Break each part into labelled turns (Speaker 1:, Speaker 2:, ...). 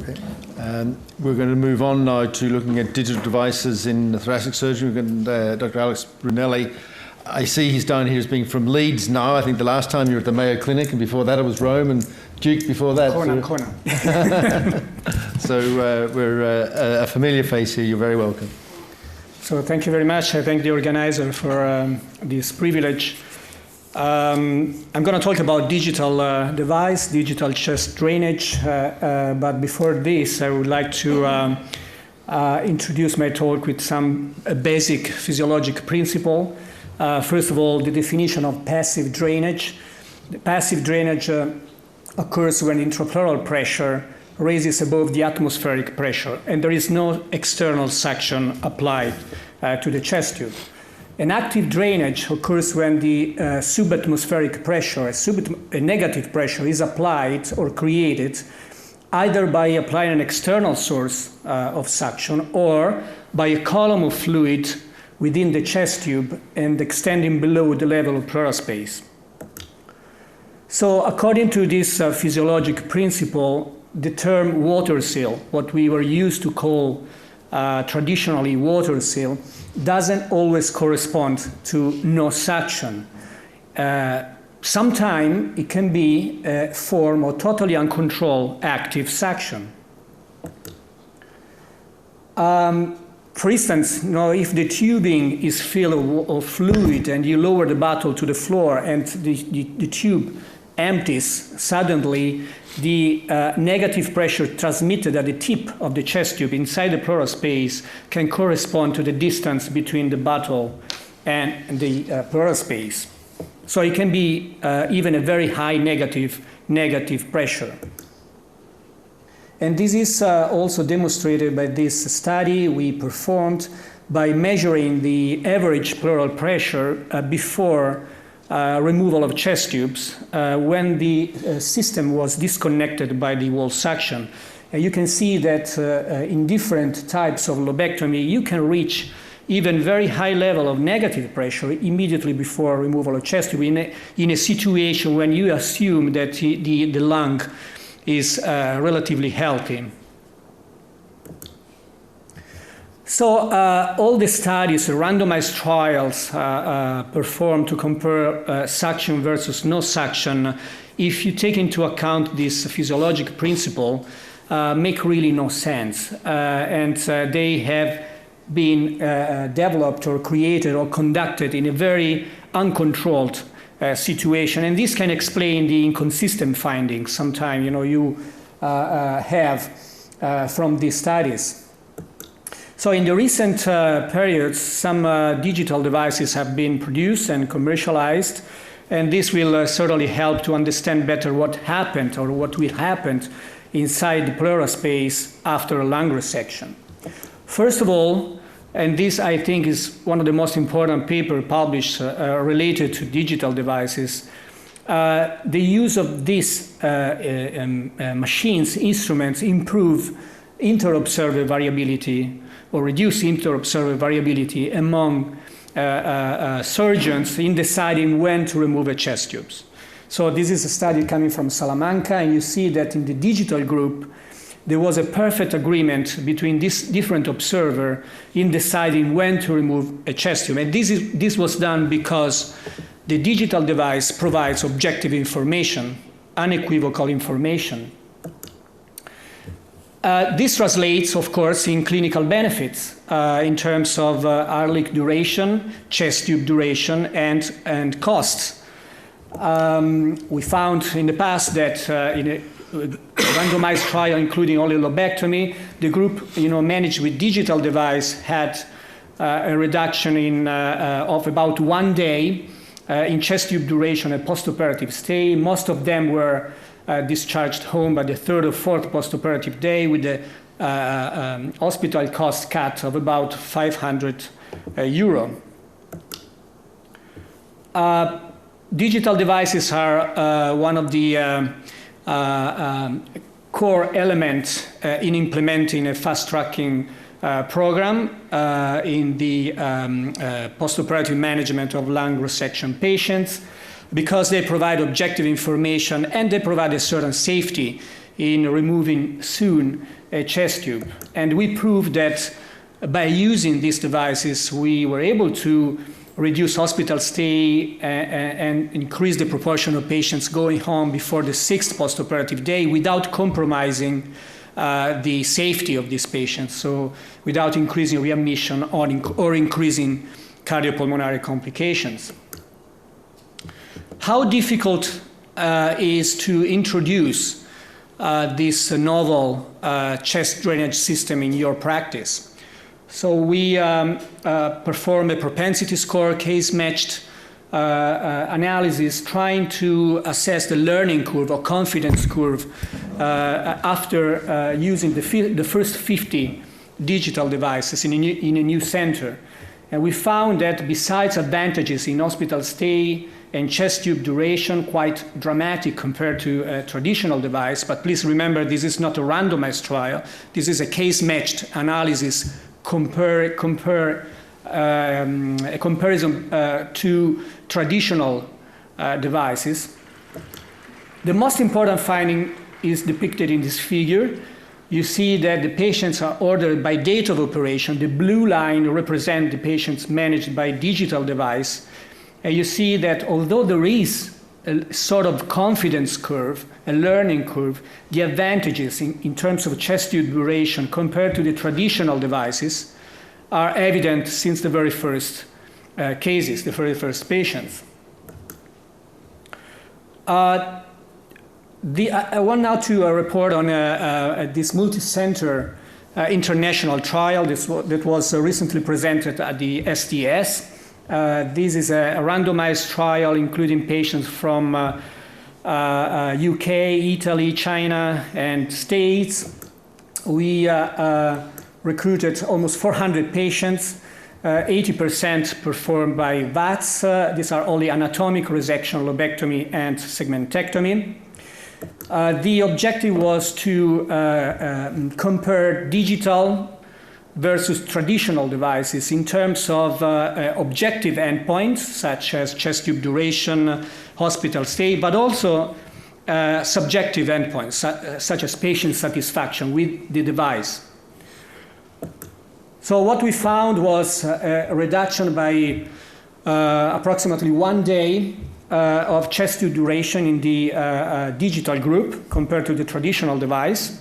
Speaker 1: Okay. We're going to move on now to looking at digital devices in thoracic surgery. We've got Dr. Alex Brunelli. I see he's down here as being from Leeds now. I think the last time you were at the Mayo Clinic, and before that it was Rome, and Duke before that.
Speaker 2: Corner.
Speaker 1: So we're a familiar face here. You're very welcome.
Speaker 2: So thank you very much. I thank the organizer for this privilege. I'm going to talk about digital device, digital chest drainage, but before this I would like to introduce my talk with some basic physiologic principle. First of all, the definition of passive drainage. The passive drainage occurs when intrapleural pressure raises above the atmospheric pressure and there is no external suction applied to the chest tube. An active drainage occurs when the subatmospheric pressure, a negative pressure, is applied or created either by applying an external source of suction or by a column of fluid within the chest tube and extending below the level of pleural space. So according to this physiologic principle, the term water seal, what we were used to call traditionally water seal, doesn't always correspond to no suction. Sometimes it can be a form of totally uncontrolled active suction. For instance, if the tubing is filled of fluid and you lower the bottle to the floor and the tube empties suddenly, the negative pressure transmitted at the tip of the chest tube inside the pleural space can correspond to the distance between the bottle and the pleural space. So it can be even a very high negative pressure. And this is also demonstrated by this study we performed by measuring the average pleural pressure before removal of chest tubes when the system was disconnected by the wall suction. You can see that in different types of lobectomy, you can reach even very high level of negative pressure immediately before removal of chest tube in a situation when you assume that the lung is relatively healthy. So all the studies, randomized trials performed to compare suction versus no suction, if you take into account this physiologic principle, make really no sense. And they have been developed or created or conducted in a very uncontrolled situation. And this can explain the inconsistent findings sometimes you have from these studies. So in the recent periods, some digital devices have been produced and commercialized, and this will certainly help to understand better what happened or what will happen inside the pleural space after a lung resection. First of all, and this I think is one of the most important papers published related to digital devices, the use of these machines, instruments, improve inter-observer variability or reduce inter-observer variability among surgeons in deciding when to remove a chest tubes. So this is a study coming from Salamanca, and you see that in the digital group, there was a perfect agreement between these different observers in deciding when to remove a chest tube. And this was done because the digital device provides objective information, unequivocal information. This translates, of course, in clinical benefits in terms of Ehrlich duration, chest tube duration, and costs. We found in the past that in a randomized trial, including only lobectomy, the group managed with digital device had a reduction of about 1 day in chest tube duration and postoperative stay. Most of them were discharged home by the third or fourth postoperative day with the hospital cost cut of about €500. Digital devices are one of the core elements in implementing a fast-tracking program in the postoperative management of lung resection patients, because they provide objective information and they provide a certain safety in removing soon a chest tube. And we proved that by using these devices, we were able to reduce hospital stay and increase the proportion of patients going home before the 6th postoperative day without compromising the safety of these patients, so without increasing readmission or increasing cardiopulmonary complications. How difficult is to introduce this novel chest drainage system in your practice? So we perform a propensity score, case-matched analysis, trying to assess the learning curve or confidence curve after using the first 50 digital devices in a new center. And we found that besides advantages in hospital stay and chest tube duration, quite dramatic compared to a traditional device, but please remember this is not a randomized trial, this is a case-matched analysis, a comparison to traditional devices. The most important finding is depicted in this figure. You see that the patients are ordered by date of operation. The blue line represents the patients managed by digital device. And you see that although there is a sort of confidence curve, a learning curve, the advantages in terms of chest tube duration compared to the traditional devices are evident since the very first cases, the very first patients. I want now to report on this multi-center international trial that was recently presented at the STS. This is a randomized trial including patients from UK, Italy, China, and States. We recruited almost 400 patients, 80% performed by VATS. These are only anatomic resection, lobectomy, and segmentectomy. The objective was to compare digital versus traditional devices in terms of objective endpoints, such as chest tube duration, hospital stay, but also subjective endpoints, such as patient satisfaction with the device. So what we found was a reduction by approximately 1 day of chest tube duration in the digital group compared to the traditional device.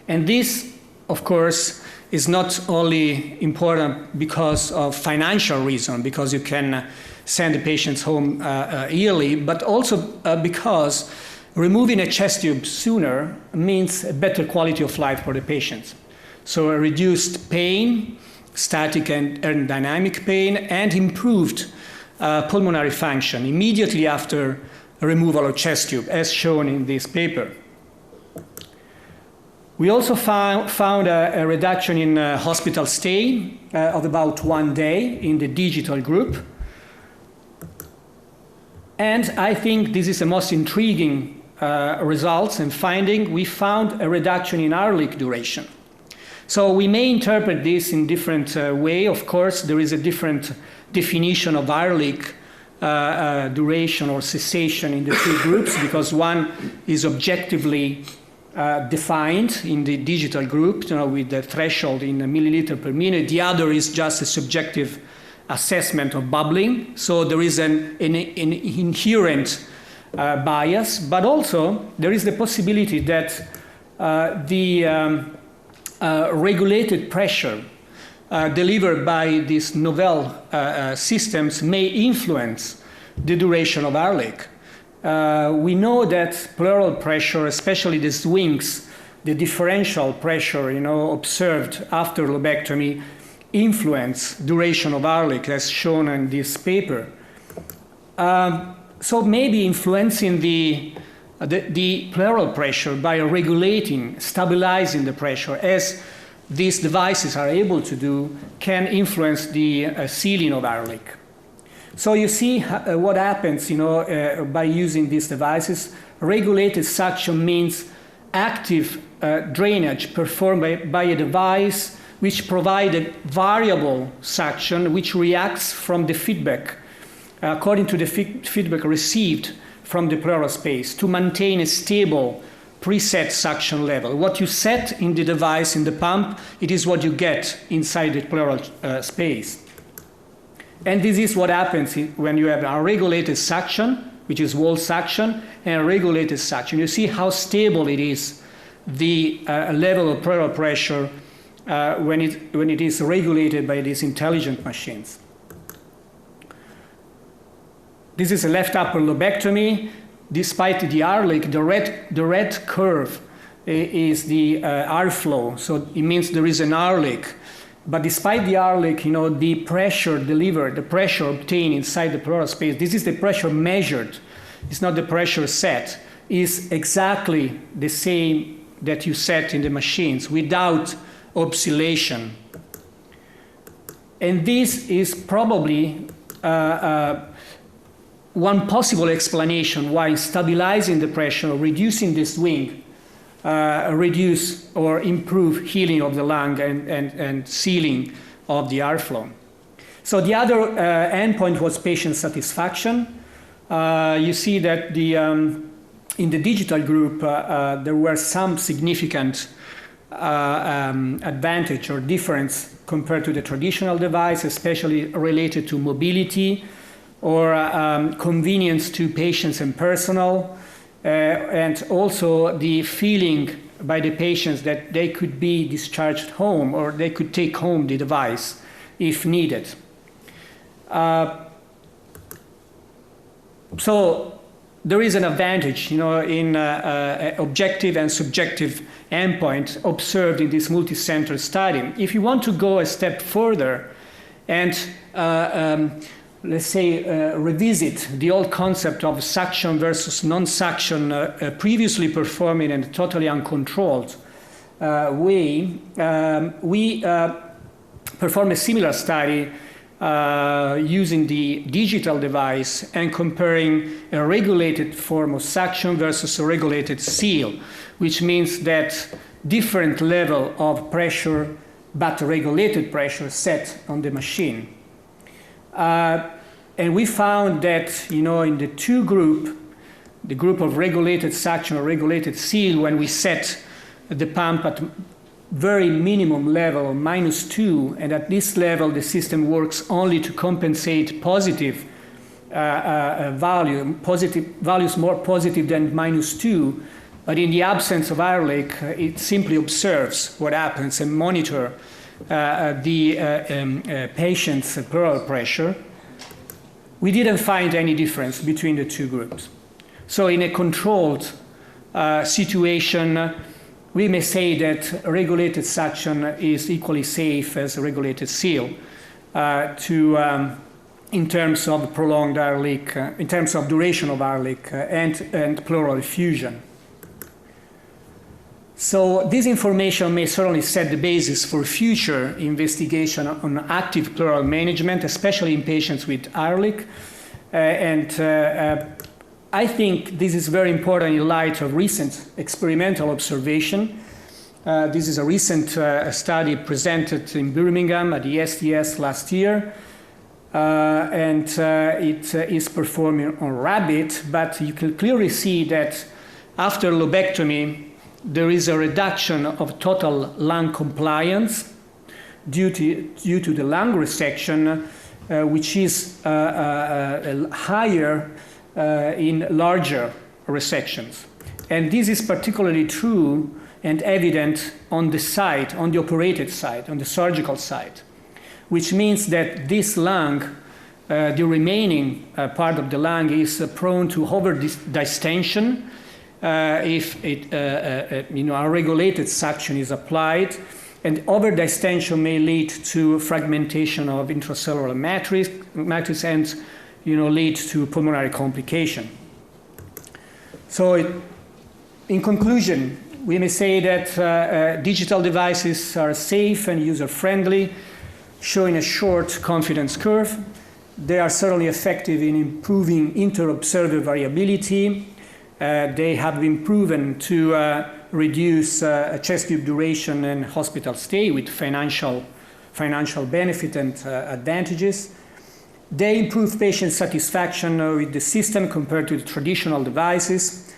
Speaker 2: And this, of course, is not only important because of financial reason, because you can send the patients home yearly, but also because removing a chest tube sooner means a better quality of life for the patients. So a reduced pain, static and dynamic pain, and improved pulmonary function immediately after removal of chest tube, as shown in this paper. We also found a reduction in hospital stay of about 1 day in the digital group. And I think this is the most intriguing results and finding. We found a reduction in hour-leak duration. So we may interpret this in different way. Of course, there is a different definition of hour-leak duration or cessation in the two groups, because one is objectively defined in the digital group, with the threshold in a milliliter per minute. The other is just a subjective assessment of bubbling. So there is an inherent bias, but also there is the possibility that the regulated pressure delivered by these novel systems may influence the duration of hour-leak. We know that pleural pressure, especially the swings, the differential pressure observed after lobectomy, influence duration of hour-leak, as shown in this paper. So maybe influencing the pleural pressure by regulating, stabilizing the pressure, as these devices are able to do, can influence the ceiling of hour-leak. So you see what happens, by using these devices. Regulated suction means active drainage performed by a device which provides a variable suction which reacts from the feedback, according to the feedback received from the pleural space, to maintain a stable preset suction level. What you set in the device, in the pump, it is what you get inside the pleural space. And this is what happens when you have unregulated suction, which is wall suction, and regulated suction. You see how stable it is, the level of pleural pressure when it is regulated by these intelligent machines. This is a left upper lobectomy. Despite the R-leak, the red curve is the R-flow, so it means there is an R-leak. But despite the R-leak, the pressure delivered, the pressure obtained inside the pleural space, this is the pressure measured, it's not the pressure set, is exactly the same that you set in the machines without oscillation. And this is probably one possible explanation why stabilizing the pressure, reducing the swing, reduce or improve healing of the lung and sealing of the airflow. So the other endpoint was patient satisfaction. You see that in the digital group, there were some significant advantage or difference compared to the traditional device, especially related to mobility or convenience to patients and personnel, and also the feeling by the patients that they could be discharged home or they could take home the device if needed. So there is an advantage, in objective and subjective endpoint observed in this multi-center study. If you want to go a step further and let's say, revisit the old concept of suction versus non-suction previously performed in a totally uncontrolled way, we performed a similar study using the digital device and comparing a regulated form of suction versus a regulated seal, which means that different level of pressure but regulated pressure set on the machine. And we found that, in the two group, the group of regulated suction or regulated seal, when we set the pump at very minimum level, -2, and at this level the system works only to compensate positive values more positive than -2, but in the absence of air leak, it simply observes what happens and monitor the patient's pleural pressure. We didn't find any difference between the two groups. So in a controlled situation, we may say that regulated suction is equally safe as a regulated seal in terms of prolonged air leak, in terms of duration of air leak and pleural effusion. So this information may certainly set the basis for future investigation on active pleural management, especially in patients with air leak. I think this is very important in light of recent experimental observation. This is a recent study presented in Birmingham at the SDS last year. It is performed on rabbit, but you can clearly see that after lobectomy, there is a reduction of total lung compliance due to the lung resection, which is higher in larger resections. And this is particularly true and evident on the side, on the operated side, on the surgical side, which means that this lung, the remaining part of the lung, is prone to over-distension if unregulated suction is applied, and over-distension may lead to fragmentation of intracellular matrix and lead to pulmonary complication. So in conclusion, we may say that digital devices are safe and user-friendly, showing a short confidence curve. They are certainly effective in improving inter-observer variability. They have been proven to reduce chest tube duration and hospital stay with financial benefit and advantages. They improve patient satisfaction with the system compared to the traditional devices.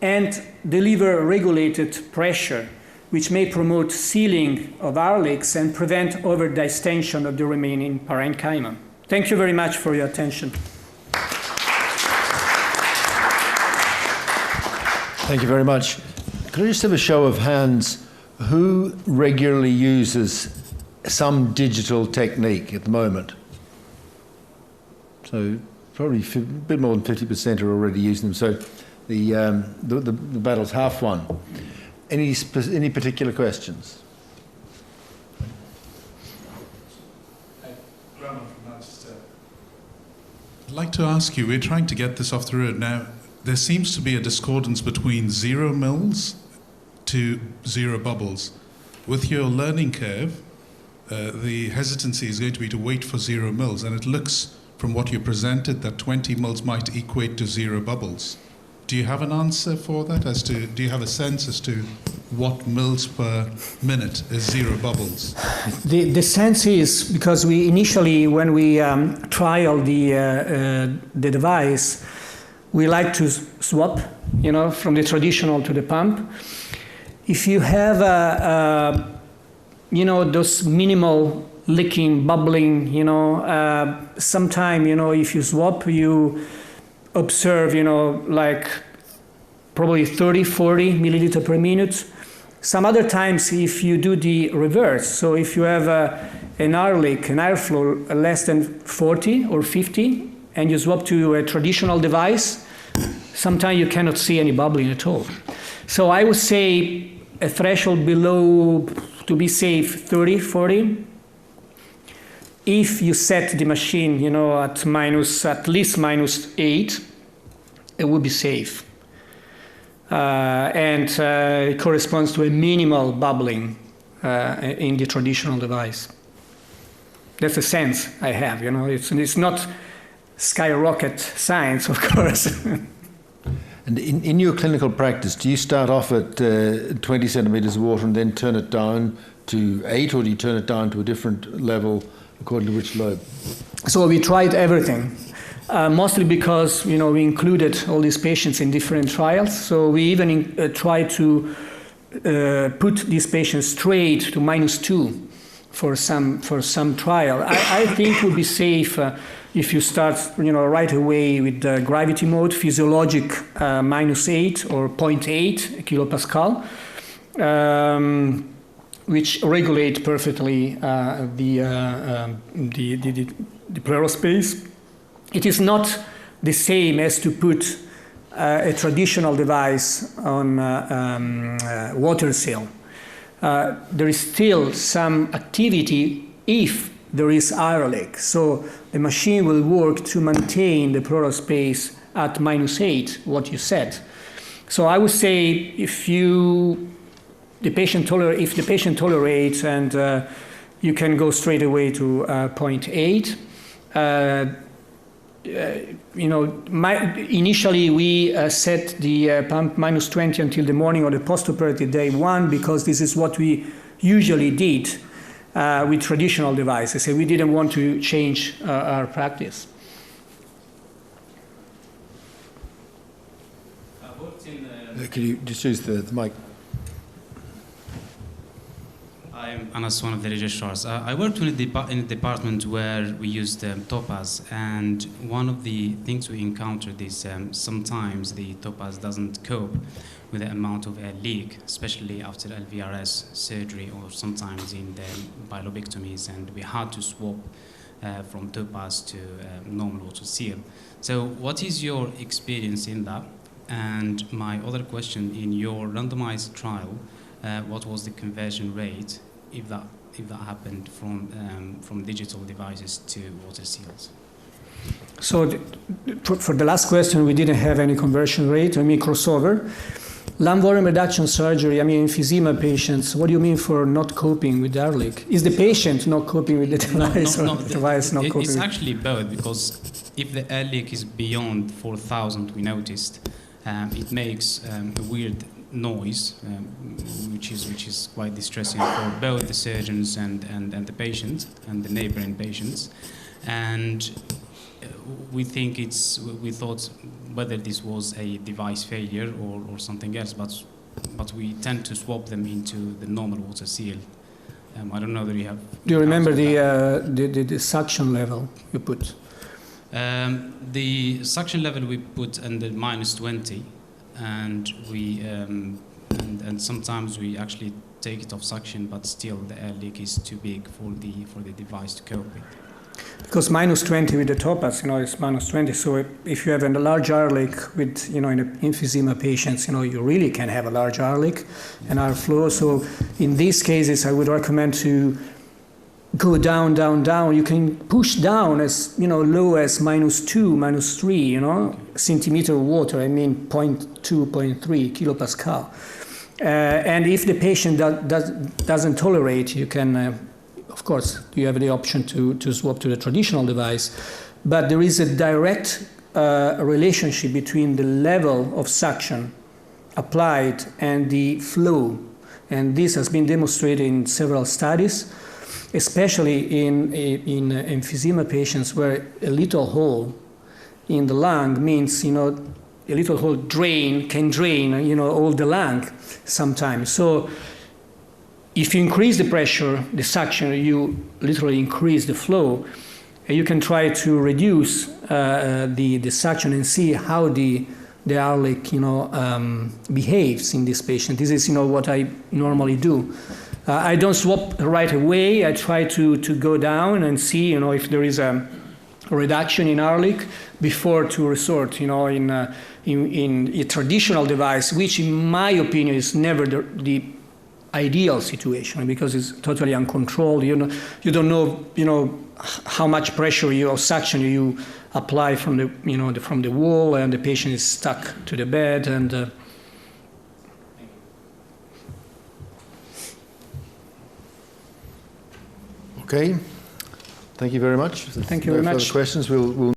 Speaker 2: and deliver regulated pressure, which may promote sealing of air leaks and prevent over-distension of the remaining parenchyma. Thank you very much for your attention.
Speaker 1: Thank you very much. Could I just have a show of hands? Who regularly uses some digital technique at the moment? So probably a bit more than 50% are already using them. So the battle's half won. Any particular questions?
Speaker 3: Graham from Manchester. I'd like to ask you, we're trying to get this off the road now. There seems to be a discordance between 0 mils to 0 bubbles. With your learning curve, the hesitancy is going to be to wait for 0 mils, and it looks from what you presented that 20 mils might equate to 0 bubbles. Do you have an answer for that? Do you have a sense as to what mils per minute is 0 bubbles?
Speaker 2: The sense is, because we initially, when we trial the device, we like to swap, from the traditional to the pump. If you have, those minimal leaking, bubbling, sometime, if you swap, you observe, like probably 30, 40 milliliter per minute. Some other times, if you do the reverse, so if you have an air leak, an airflow less than 40 or 50, and you swap to a traditional device, sometimes you cannot see any bubbling at all. So I would say a threshold below, to be safe, 30, 40. If you set the machine, at least -8, it would be safe. And it corresponds to a minimal bubbling in the traditional device. That's the sense I have, It's not skyrocket science, of course.
Speaker 1: And in your clinical practice, do you start off at 20 centimetres of water and then turn it down to 8, or do you turn it down to a different level according to which lobe?
Speaker 2: So we tried everything, mostly because we included all these patients in different trials. So we even tried to put these patients straight to -2 for some trial. I think it would be safe if you start right away with the gravity mode, physiologic -8 or 0.8 kilopascal. Which regulate perfectly the pleural space. It is not the same as to put a traditional device on water seal. There is still some activity if there is air leak. So the machine will work to maintain the pleural space at -8, what you said. So I would say if the patient tolerates, and you can go straight away to 0.8. Initially we set the pump -20 until the morning of the postoperative day 1, because this is what we usually did with traditional devices, and we didn't want to change our practice.
Speaker 1: Could you just use the mic?
Speaker 4: I'm Anas, one of the registrars. I worked in a department where we used Topaz, and one of the things we encountered is sometimes the Topaz doesn't cope with the amount of air leak, especially after LVRS surgery or sometimes in the bilobectomies, and we had to swap from Topaz to normal water seal. So what is your experience in that? And my other question, in your randomized trial, what was the conversion rate if that happened from digital devices to water seals?
Speaker 2: So for the last question, we didn't have any conversion rate, crossover. Lung volume reduction surgery, emphysema patients, what do you mean for not coping with air leak? Is the patient not coping with the device, or the device not coping?
Speaker 4: It's actually both, because if the air leak is beyond 4,000, we noticed, it makes a weird noise, which is quite distressing for both the surgeons and the patient and the neighboring patients. And we thought whether this was a device failure or something else, but we tend to swap them into the normal water seal. I don't know whether you have...
Speaker 2: Do you remember the suction level you put?
Speaker 4: The suction level we put under -20, and we and sometimes we actually take it off suction, but still the air leak is too big for the device to cope with.
Speaker 2: Because -20 with the topaz, it's -20. So if you have a large air leak with, in emphysema patients, you really can have a large air leak and air flow. So in these cases, I would recommend to go down, down, down. You can push down as, low as -2, -3, centimeter of water. I mean 0.2, 0.3 kilopascal. And if the patient doesn't tolerate, you can, of course, you have the option to swap to the traditional device. But there is a direct relationship between the level of suction applied and the flow. And this has been demonstrated in several studies, especially in emphysema patients where a little hole in the lung means, a little hole can drain, all the lung sometimes. So if you increase the pressure, the suction, you literally increase the flow. You can try to reduce the suction and see how the air leak, behaves in this patient. This is, what I normally do. I don't swap right away. I try to go down and see, if there is a reduction in air leak before to resort, in a traditional device, which in my opinion is never the ideal situation because it's totally uncontrolled. You don't know, how much pressure or suction you apply from the wall, and the patient is stuck to the bed. And
Speaker 1: Okay. Thank you very much.
Speaker 2: Thank you very much.
Speaker 1: No further questions. We'll